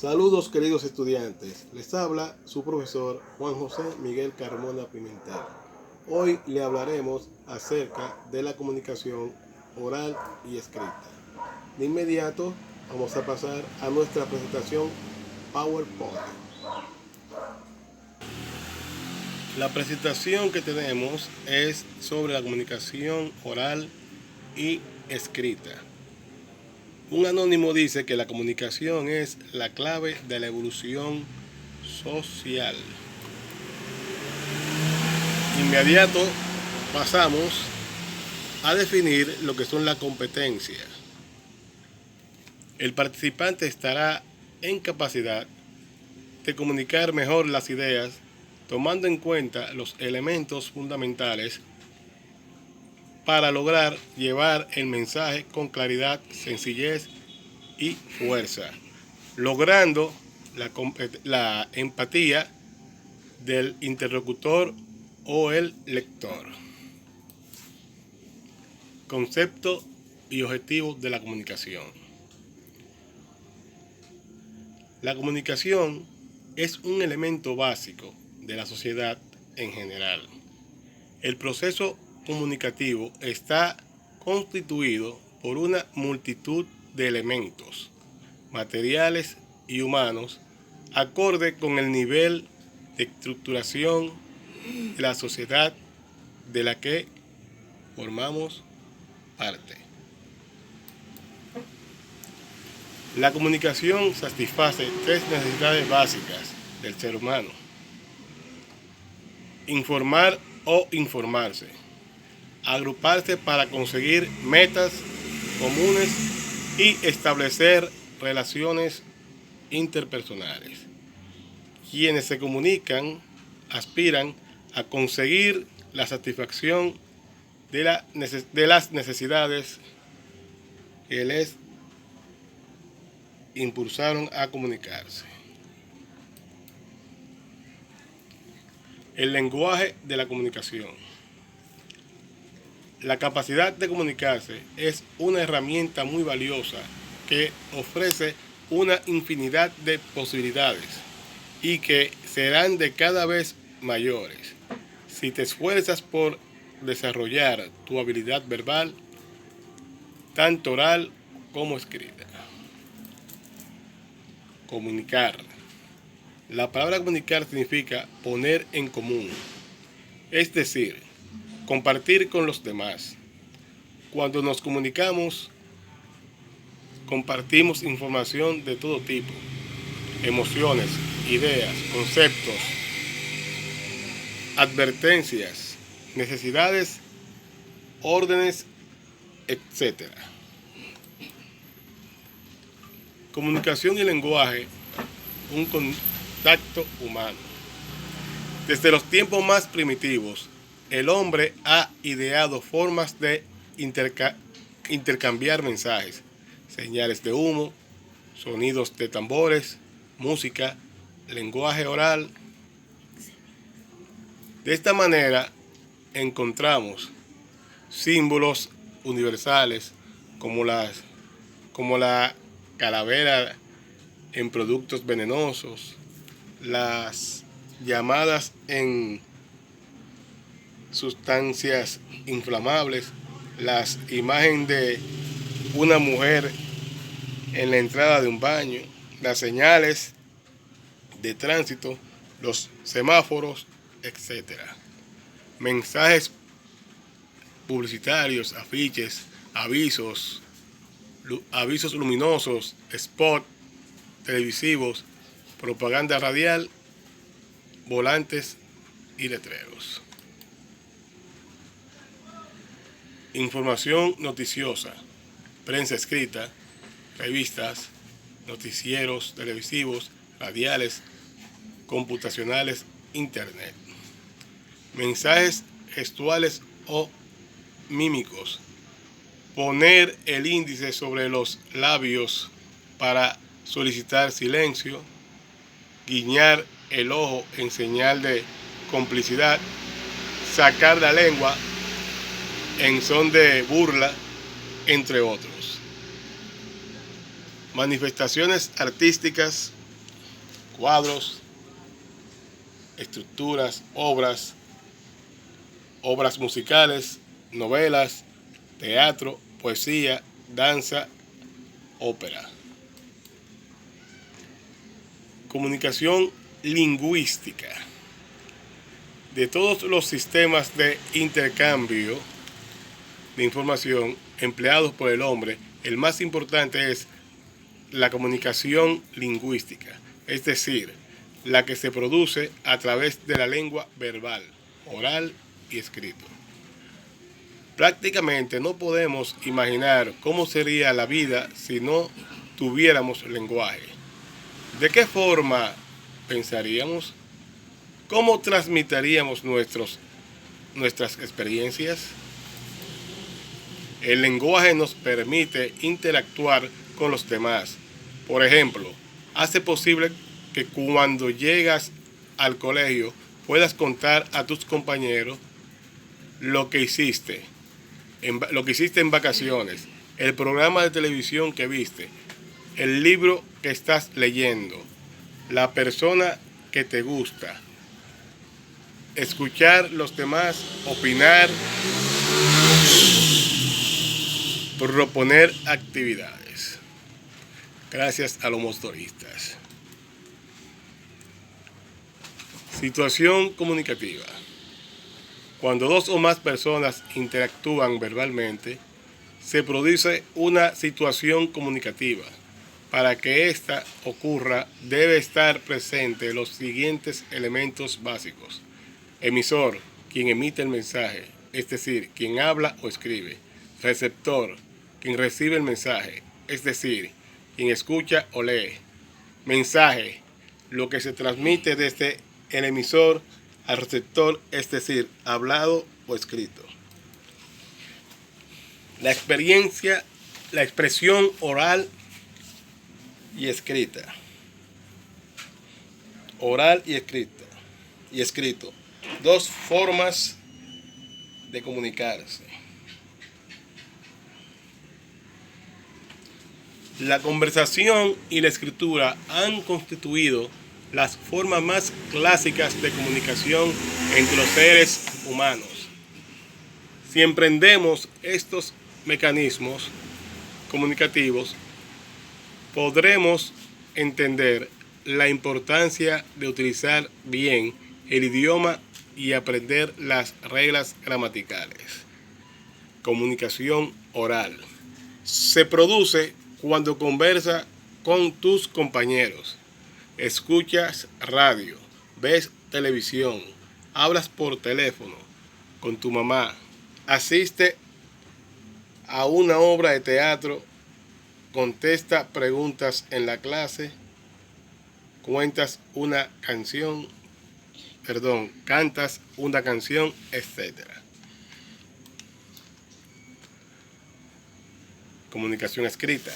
Saludos queridos estudiantes, les habla su profesor Juan José Miguel Carmona Pimentel. Hoy le hablaremos acerca de la comunicación oral y escrita. De inmediato vamos a pasar a nuestra presentación PowerPoint. La presentación que tenemos es sobre la comunicación oral y escrita. Un anónimo dice que la comunicación es la clave de la evolución social. Inmediato pasamos a definir lo que son las competencias. El participante estará en capacidad de comunicar mejor las ideas, tomando en cuenta los elementos fundamentales para lograr llevar el mensaje con claridad, sencillez y fuerza, logrando la empatía del interlocutor o el lector. Concepto y objetivo de la comunicación. La comunicación es un elemento básico de la sociedad en general. El proceso comunicativo está constituido por una multitud de elementos materiales y humanos acorde con el nivel de estructuración de la sociedad de la que formamos parte. La comunicación satisface tres necesidades básicas del ser humano: informar o informarse, agruparse para conseguir metas comunes y establecer relaciones interpersonales. Quienes se comunican aspiran a conseguir la satisfacción de las necesidades que les impulsaron a comunicarse. El lenguaje de la comunicación. La capacidad de comunicarse es una herramienta muy valiosa que ofrece una infinidad de posibilidades y que serán de cada vez mayores si te esfuerzas por desarrollar tu habilidad verbal, tanto oral como escrita. Comunicar. La palabra comunicar significa poner en común, es decir, compartir con los demás. Cuando nos comunicamos, compartimos información de todo tipo, emociones, ideas, conceptos, advertencias, necesidades, órdenes, etc. Comunicación y lenguaje, un contacto humano. Desde los tiempos más primitivos, el hombre ha ideado formas de intercambiar mensajes, señales de humo, sonidos de tambores, música, lenguaje oral. De esta manera encontramos símbolos universales como la calavera en productos venenosos, las llamadas en sustancias inflamables, las imágenes de una mujer en la entrada de un baño, las señales de tránsito, los semáforos, etc. Mensajes publicitarios, afiches, avisos luminosos, spots televisivos, propaganda radial, volantes y letreros. Información noticiosa, prensa escrita, revistas, noticieros televisivos, radiales, computacionales, internet. Mensajes gestuales o mímicos. Poner el índice sobre los labios para solicitar silencio. Guiñar el ojo en señal de complicidad. Sacar la lengua en son de burla, entre otros. Manifestaciones artísticas cuadros, estructuras, obras musicales, novelas, teatro, poesía, danza, ópera. Comunicación lingüística. De todos los sistemas de intercambio de información empleados por el hombre, el más importante es la comunicación lingüística, es decir, la que se produce a través de la lengua verbal, oral y escrito. Prácticamente no podemos imaginar cómo sería la vida si no tuviéramos lenguaje. ¿De qué forma pensaríamos? ¿Cómo transmitiríamos nuestras experiencias? El lenguaje nos permite interactuar con los demás. Por ejemplo, hace posible que cuando llegas al colegio puedas contar a tus compañeros lo que hiciste en vacaciones, el programa de televisión que viste, el libro que estás leyendo, la persona que te gusta, escuchar los demás, opinar, proponer actividades. Gracias a los motoristas. Situación comunicativa. Cuando dos o más personas interactúan verbalmente, se produce una situación comunicativa. Para que ésta ocurra, debe estar presente los siguientes elementos básicos. Emisor, quien emite el mensaje, es decir, quien habla o escribe. Receptor, quien recibe el mensaje, es decir, quien escucha o lee. Mensaje, lo que se transmite desde el emisor al receptor, es decir, hablado o escrito. La expresión oral y escrita. Oral y escrito. Dos formas de comunicarse. La conversación y la escritura han constituido las formas más clásicas de comunicación entre los seres humanos. Si emprendemos estos mecanismos comunicativos, podremos entender la importancia de utilizar bien el idioma y aprender las reglas gramaticales. Comunicación oral. Se produce cuando conversas con tus compañeros, escuchas radio, ves televisión, hablas por teléfono con tu mamá, asiste a una obra de teatro, contesta preguntas en la clase, cantas una canción, etc. Comunicación escrita.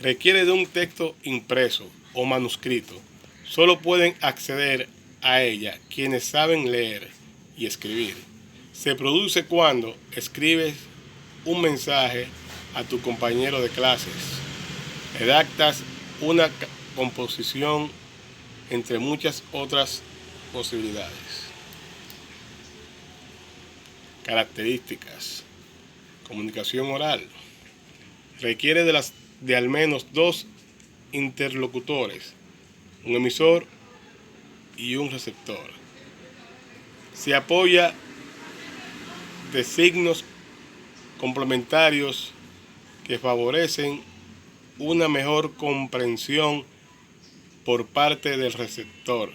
Requiere de un texto impreso o manuscrito. Solo pueden acceder a ella quienes saben leer y escribir. Se produce cuando escribes un mensaje a tu compañero de clases, redactas una composición, entre muchas otras posibilidades. Características. Comunicación oral. Requiere de al menos dos interlocutores, un emisor y un receptor. Se apoya de signos complementarios que favorecen una mejor comprensión por parte del receptor,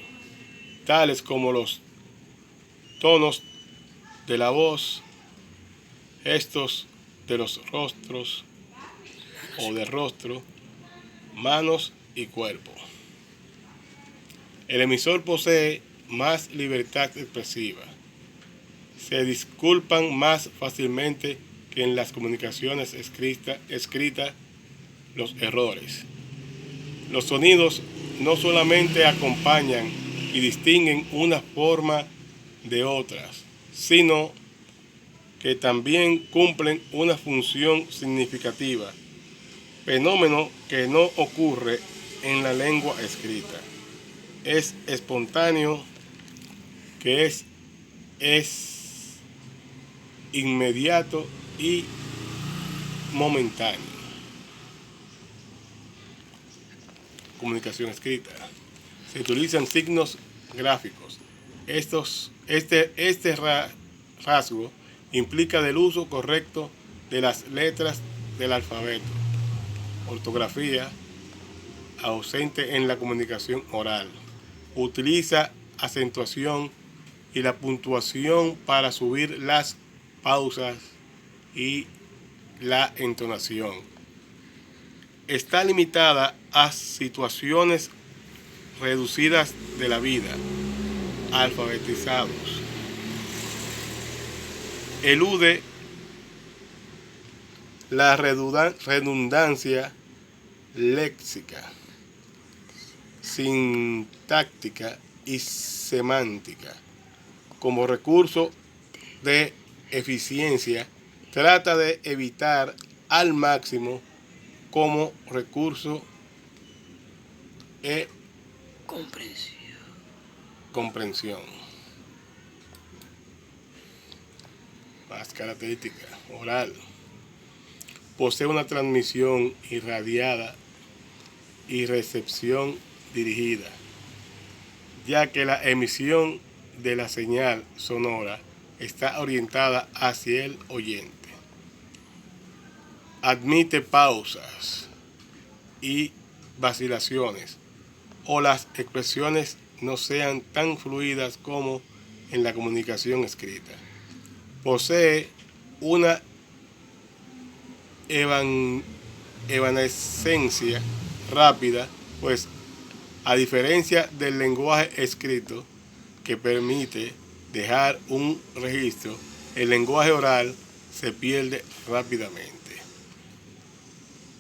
tales como los tonos de la voz, gestos de los rostros o de rostro, manos y cuerpo. El emisor posee más libertad expresiva. Se disculpan más fácilmente que en las comunicaciones escritas los errores. Los sonidos no solamente acompañan y distinguen una forma de otras, sino que también cumplen una función significativa, fenómeno que no ocurre en la lengua escrita. Es espontáneo, que es inmediato y momentáneo. Comunicación escrita. Se utilizan signos gráficos. Este rasgo implica el uso correcto de las letras del alfabeto. Ortografía ausente en la comunicación oral. Utiliza acentuación y la puntuación para subir las pausas y la entonación. Está limitada a situaciones reducidas de la vida. Alfabetizados. Elude la redundancia léxica, sintáctica y semántica. Como recurso de eficiencia, trata de evitar al máximo como recurso comprensión. Más característica oral. Posee una transmisión irradiada y recepción dirigida, ya que la emisión de la señal sonora está orientada hacia el oyente. Admite pausas y vacilaciones, o las expresiones no sean tan fluidas como en la comunicación escrita. Posee una evanescencia rápida, pues a diferencia del lenguaje escrito, que permite dejar un registro, el lenguaje oral se pierde rápidamente.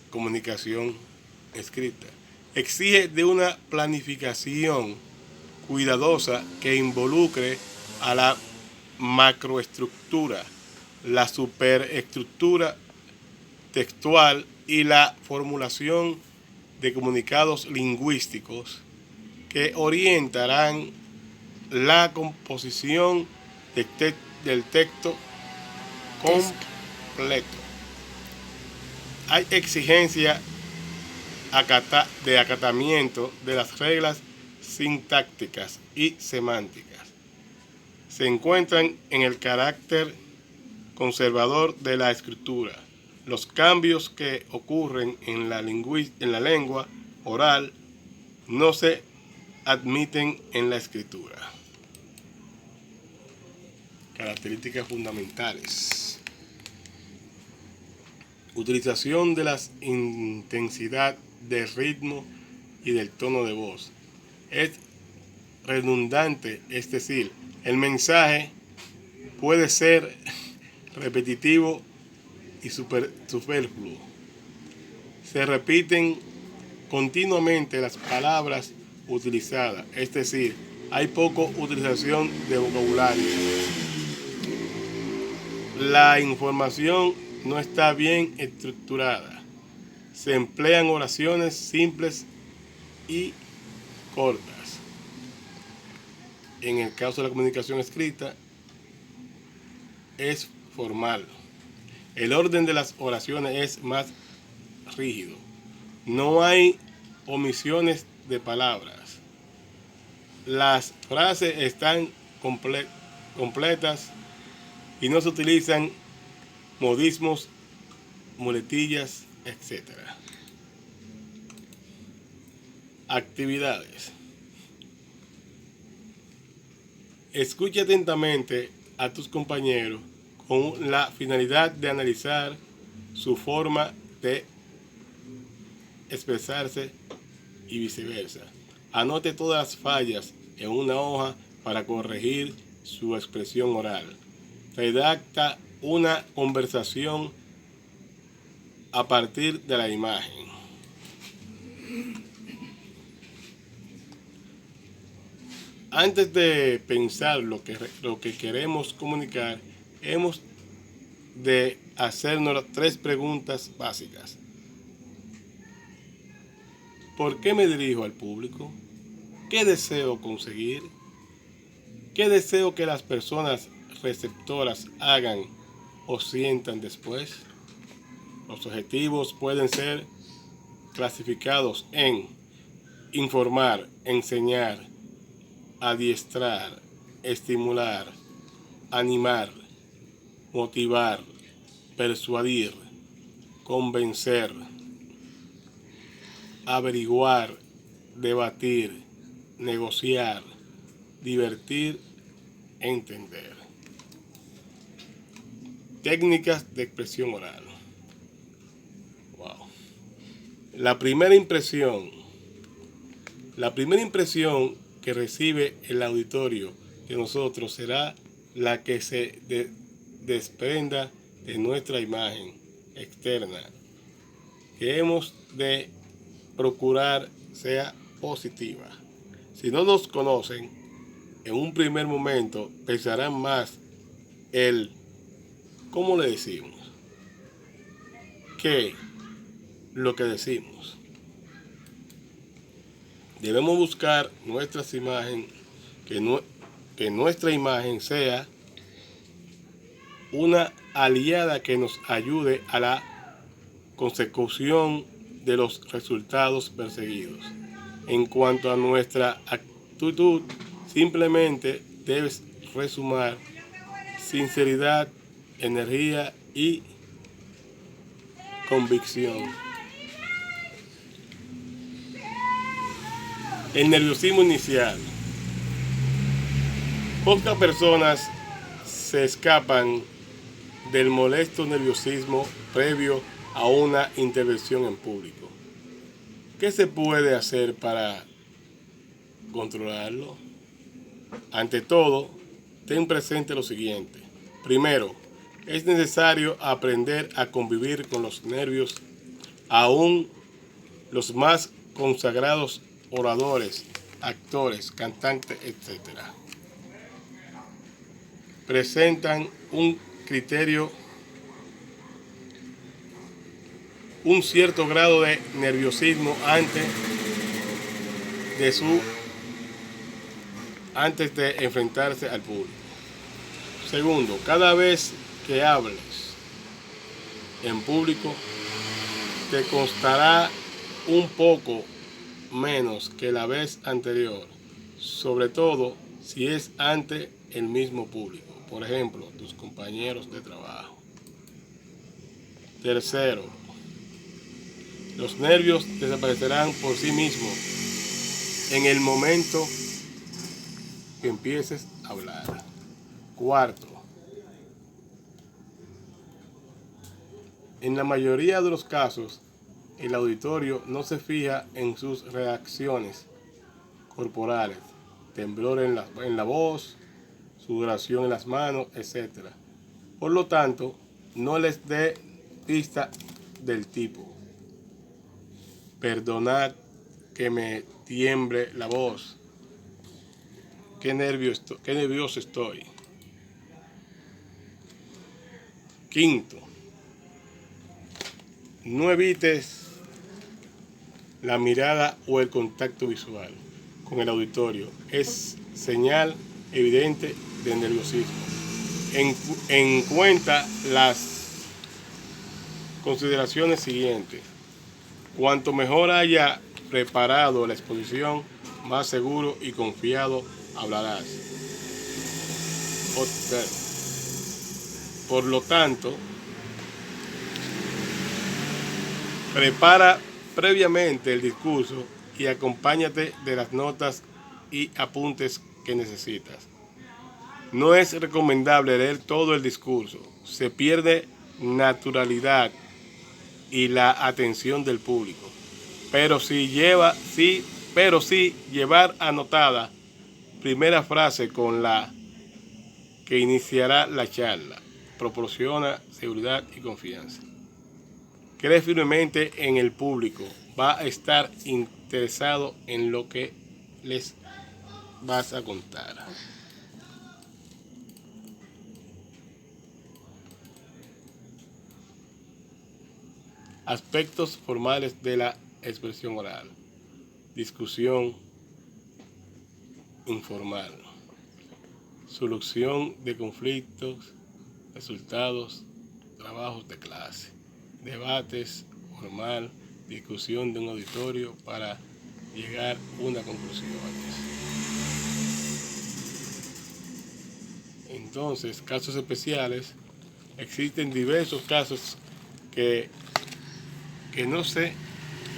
Comunicación escrita. Exige de una planificación cuidadosa que involucre a la macroestructura, la superestructura textual y la formulación de comunicados lingüísticos que orientarán la composición del texto completo. Hay exigencia de acatamiento de las reglas sintácticas y semánticas. Se encuentran en el carácter conservador de la escritura. Los cambios que ocurren en la lengua oral no se admiten en la escritura. Características fundamentales. Utilización de la intensidad del ritmo y del tono de voz. Es redundante, es decir, el mensaje puede ser repetitivo y superfluo. Se repiten continuamente las palabras utilizadas, es decir, hay poca utilización de vocabulario. La información no está bien estructurada. Se emplean oraciones simples y cortas. En el caso de la comunicación escrita, es formal. El orden de las oraciones es más rígido. No hay omisiones de palabras. Las frases están completas y no se utilizan modismos, muletillas, etc. Actividades. Escucha atentamente a tus compañeros con la finalidad de analizar su forma de expresarse y viceversa. Anote todas las fallas en una hoja para corregir su expresión oral. Redacta una conversación a partir de la imagen. Antes de pensar lo que queremos comunicar, hemos de hacernos 3 preguntas básicas. ¿Por qué me dirijo al público? ¿Qué deseo conseguir? ¿Qué deseo que las personas receptoras hagan o sientan después? Los objetivos pueden ser clasificados en informar, enseñar, adiestrar, estimular, animar, motivar, persuadir, convencer, averiguar, debatir, negociar, divertir, entender. Técnicas de expresión oral. Wow. La primera impresión que recibe el auditorio de nosotros será la que se desprenda de nuestra imagen externa, que hemos de procurar sea positiva. Si no nos conocen, en un primer momento pensarán más el cómo le decimos que lo que decimos. Debemos buscar nuestras imágenes, que nuestra imagen sea una aliada que nos ayude a la consecución de los resultados perseguidos. En cuanto a nuestra actitud, simplemente debes resumar sinceridad, energía y convicción. El nerviosismo inicial. Pocas personas se escapan del molesto nerviosismo previo a una intervención en público. ¿Qué se puede hacer para controlarlo? Ante todo, ten presente lo siguiente. Primero, es necesario aprender a convivir con los nervios, aún los más consagrados oradores, actores, cantantes, etc. Presentan un cierto grado de nerviosismo antes de enfrentarse al público. Segundo, cada vez que hables en público, te costará un poco menos que la vez anterior, sobre todo si es ante el mismo público, por ejemplo, tus compañeros de trabajo. Tercero, los nervios desaparecerán por sí mismos en el momento que empieces a hablar. Cuarto, en la mayoría de los casos, el auditorio no se fija en sus reacciones corporales, temblor en la voz, sudoración en las manos, etc. Por lo tanto, no les dé pista del tipo: perdonad que me tiemble la voz, qué nervioso estoy. Quinto, no evites la mirada o el contacto visual con el auditorio. Es señal evidente de nerviosismo. En cuenta las consideraciones siguientes. Cuanto mejor haya preparado la exposición, más seguro y confiado hablarás. Por lo tanto, prepara previamente el discurso y acompáñate de las notas y apuntes que necesitas. No es recomendable leer todo el discurso. Se pierde naturalidad y la atención del público. Pero sí llevar anotada primera frase con la que iniciará la charla proporciona seguridad y confianza. Cree firmemente en el público. Va a estar interesado en lo que les vas a contar. Aspectos formales de la expresión oral. discusión informal, solución de conflictos, resultados, trabajos de clase, debates formal, discusión de un auditorio para llegar a una conclusión. Entonces, casos especiales, existen diversos casos que no se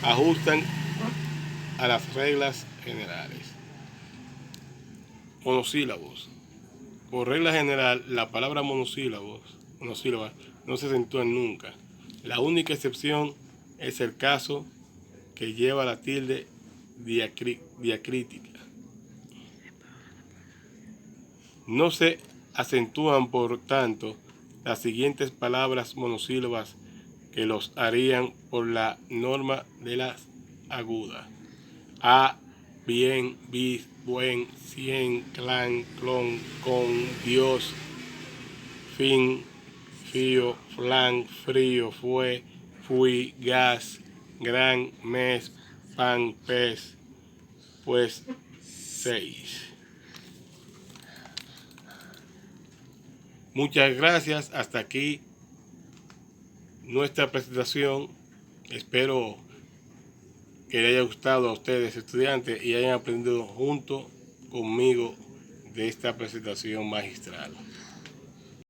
ajustan a las reglas generales. Monosílabos. Por regla general, la palabra monosílabos no se acentúan nunca. La única excepción es el caso que lleva la tilde diacrítica. No se acentúan, por tanto, las siguientes palabras monosílabas que los harían por la norma de las agudas: a, bien, bis, buen, cien, clan, clon, con, Dios, fin, fío, flan, frío, fue, fui, gas, gran, mes, pan, pez, pues, 6. Muchas gracias. Hasta aquí nuestra presentación. Espero que les haya gustado a ustedes, estudiantes, y hayan aprendido junto conmigo de esta presentación magistral.